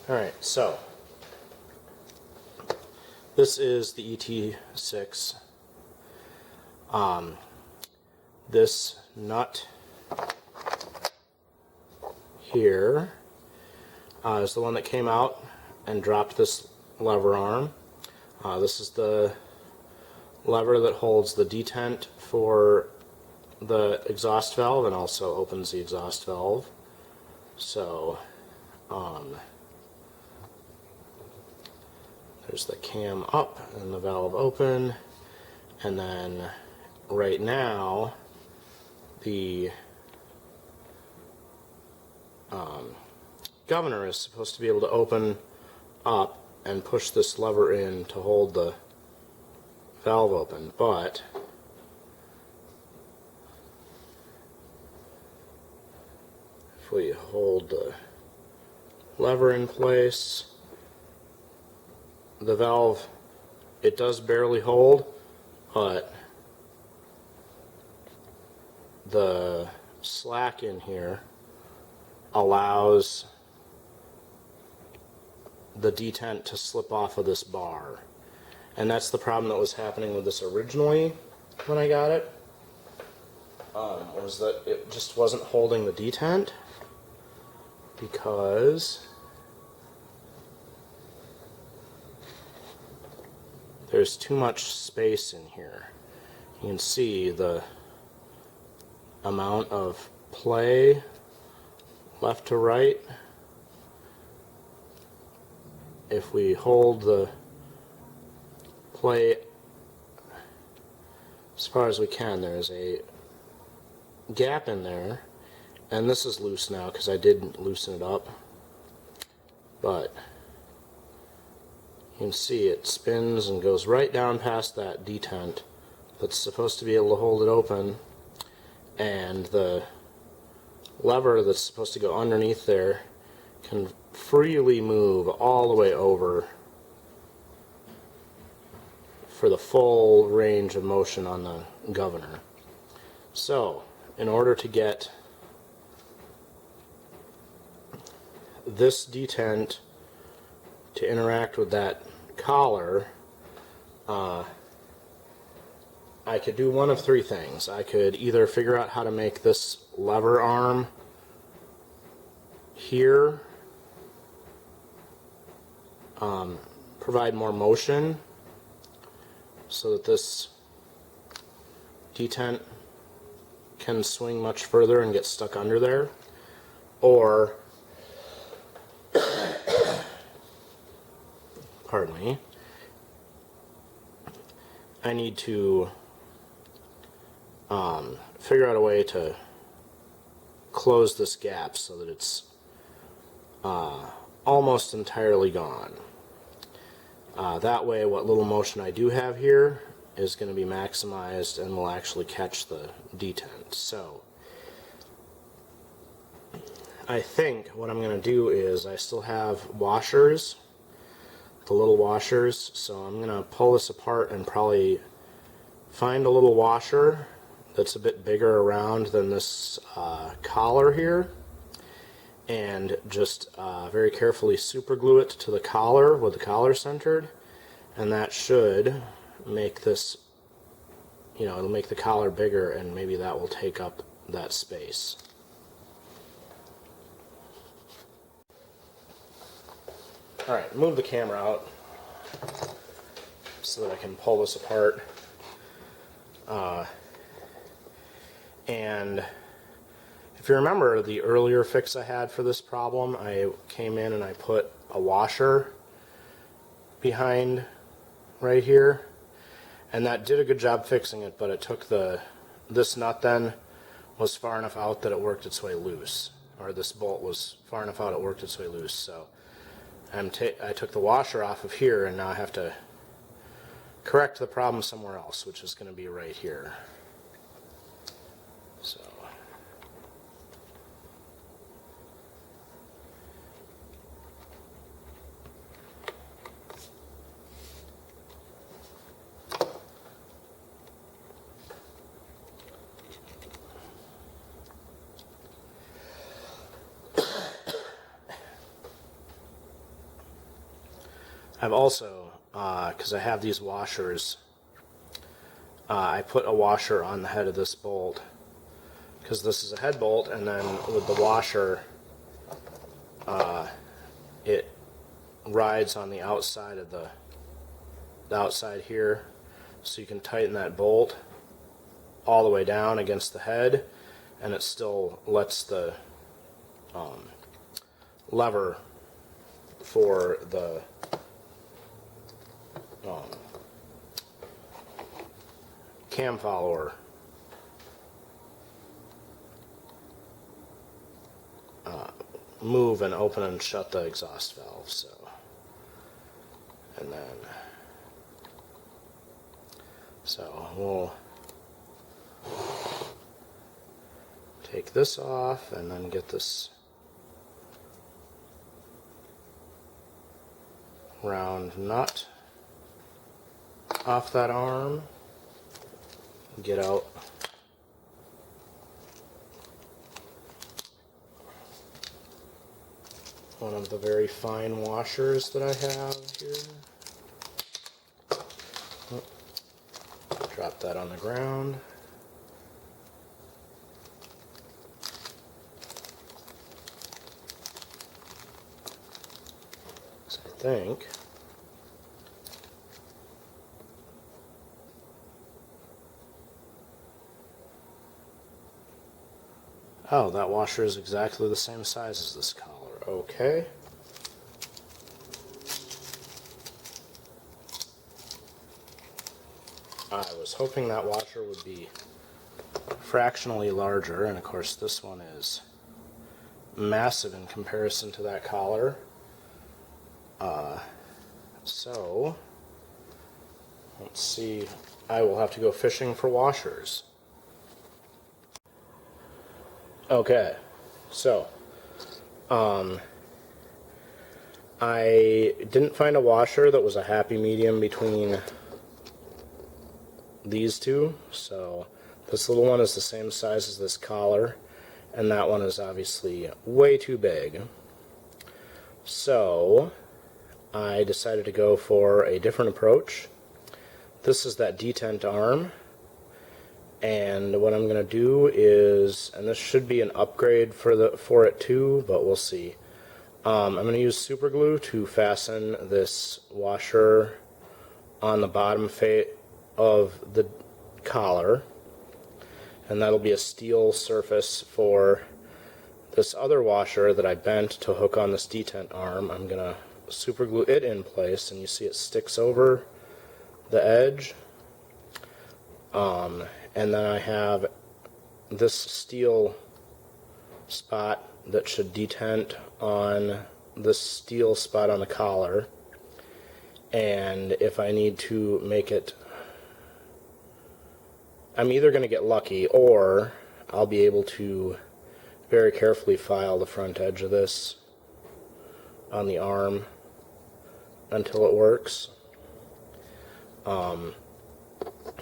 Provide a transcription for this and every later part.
Alright, so this is the ET6. This nut here is the one that came out and dropped this lever arm. This is the lever that holds the detent for the exhaust valve and also opens the exhaust valve. So there's the cam up and the valve open, and then right now the governor is supposed to be able to open up and push this lever in to hold the valve open, but if we hold the lever in place, the valve, it does barely hold, but the slack in here allows the detent to slip off of this bar. And that's the problem that was happening with this originally when I got it, was that it just wasn't holding the detent because there's too much space in here. You can see the amount of play left to right. If we hold the play as far as we can, there's a gap in there, and this is loose now because I did loosen it up, but you can see it spins and goes right down past that detent that's supposed to be able to hold it open, and the lever that's supposed to go underneath there can freely move all the way over for the full range of motion on the governor. So, in order to get this detent to interact with that collar, I could do one of three things. I could either figure out how to make this lever arm here provide more motion so that this detent can swing much further and get stuck under there, or pardon me, I need to figure out a way to close this gap so that it's almost entirely gone. That way what little motion I do have here is going to be maximized and will actually catch the detent. So I think what I'm going to do is I still have washers, the little washers, so I'm going to pull this apart and probably find a little washer that's a bit bigger around than this collar here, and just very carefully super glue it to the collar with the collar centered, and that should make this, you know, it'll make the collar bigger, and maybe that will take up that space. Alright, move the camera out so that I can pull this apart. And if you remember the earlier fix I had for this problem, I came in and I put a washer behind right here, and that did a good job fixing it, but it took this nut then was far enough out that it worked its way loose, or this bolt was far enough out it worked its way loose. So I took the washer off of here, and now I have to correct the problem somewhere else, which is going to be right here. So I've also, because I have these washers, I put a washer on the head of this bolt, because this is a head bolt, and then with the washer, it rides on the outside of the outside here, so you can tighten that bolt all the way down against the head, and it still lets the lever for the cam follower move and open and shut the exhaust valve. So, and then we'll take this off and then get this round nut off that arm, get out one of the very fine washers that I have here. Drop that on the ground. So I think oh, that washer is exactly the same size as this collar. Okay. I was hoping that washer would be fractionally larger, and of course this one is massive in comparison to that collar. So let's see, I will have to go fishing for washers. Okay, so I didn't find a washer that was a happy medium between these two, so this little one is the same size as this collar, and that one is obviously way too big. So I decided to go for a different approach. This is that detent arm, and what I'm going to do is, and this should be an upgrade for it too, but we'll see. I'm going to use super glue to fasten this washer on the bottom of the collar, and that'll be a steel surface for this other washer that I bent to hook on this detent arm. I'm going to super glue it in place, and you see it sticks over the edge. And then I have this steel spot that should detent on this steel spot on the collar, and if I need to make it, I'm either going to get lucky or I'll be able to very carefully file the front edge of this on the arm until it works.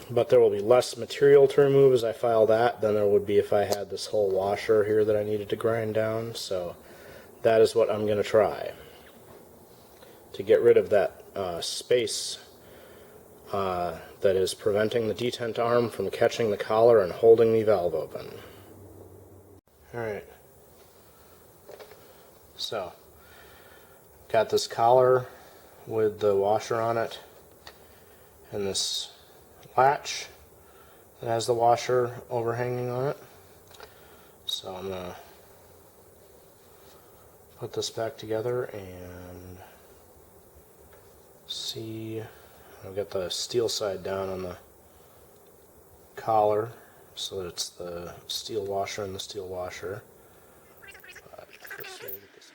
But there will be less material to remove as I file that than there would be if I had this whole washer here that I needed to grind down. So that is what I'm going to try to get rid of that space that is preventing the detent arm from catching the collar and holding the valve open. Alright, so got this collar with the washer on it and this latch that has the washer overhanging on it. So I'm going to put this back together and see. I've got the steel side down on the collar so that it's the steel washer and the steel washer. First, we'll get this.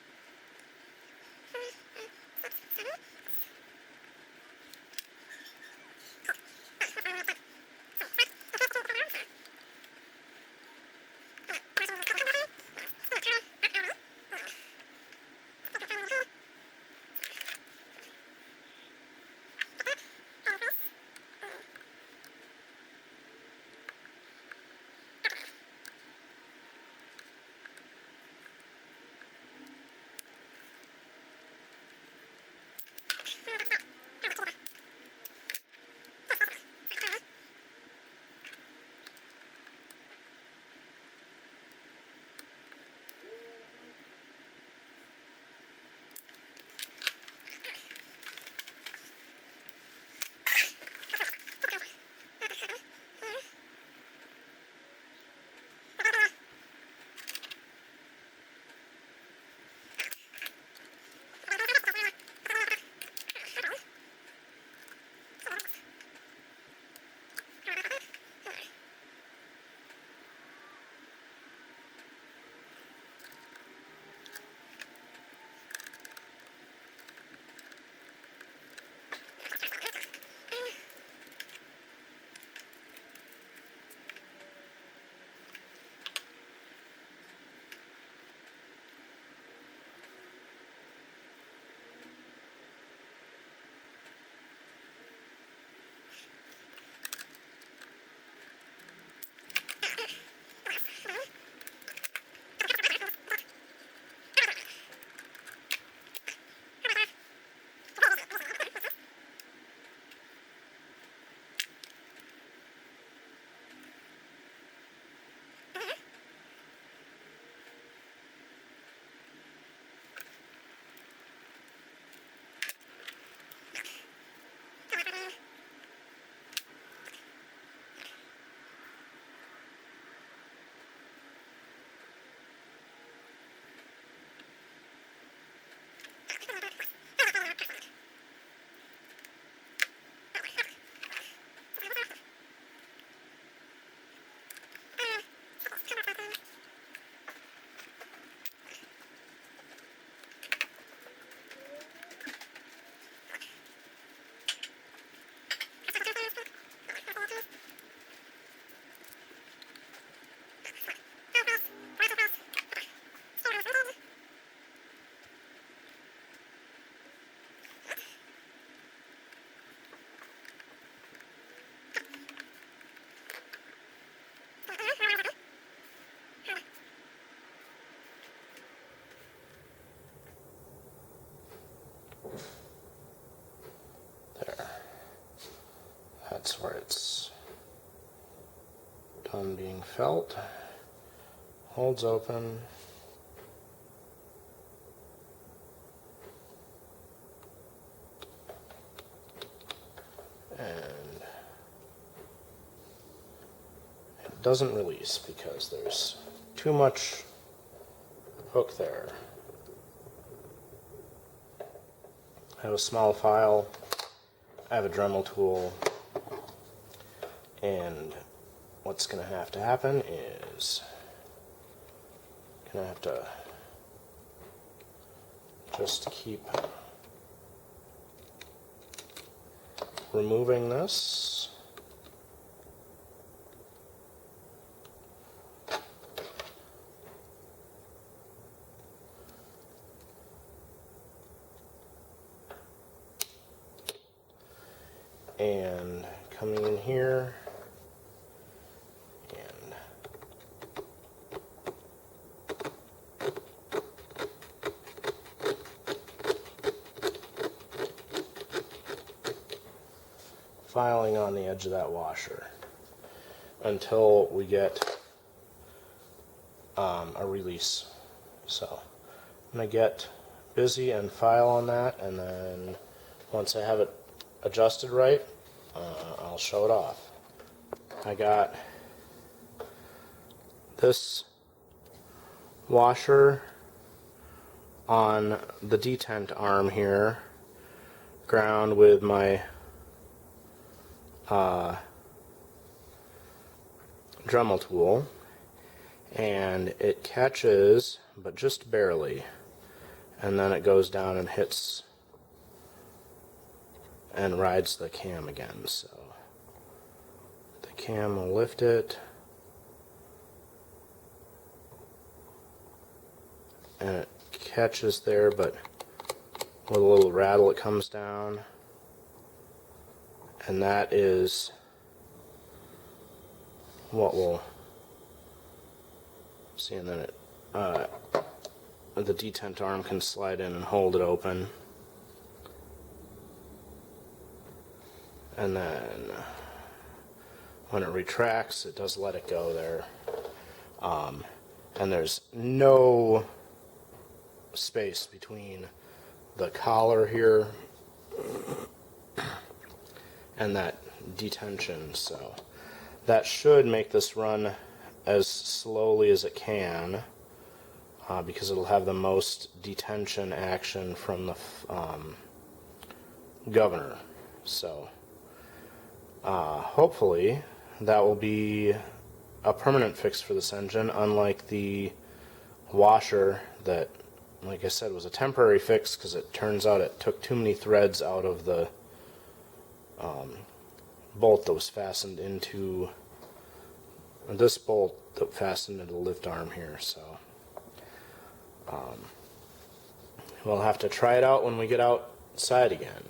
spots where it's done being felt. Holds open. And it doesn't release because there's too much hook there. I have a small file, I have a Dremel tool, and what's going to have to happen is going to have to just keep removing this. And coming in here and filing on the edge of that washer until we get a release. So I'm going to get busy and file on that, and then once I have it adjusted right, I'll show it off. I got this washer on the detent arm here, ground with my Dremel tool, and it catches, but just barely, and then it goes down and hits and rides the cam again. So the cam will lift it, and it catches there, but with a little rattle it comes down, and that is what we'll see. And then the detent arm can slide in and hold it open. And then when it retracts, it does let it go there. And there's no space between the collar here and that detention. So that should make this run as slowly as it can, because it'll have the most detention action from the governor. So hopefully that will be a permanent fix for this engine, unlike the washer that, like I said, was a temporary fix because it turns out it took too many threads out of the bolt that was fastened into this bolt that fastened into the lift arm here. So we'll have to try it out when we get outside again.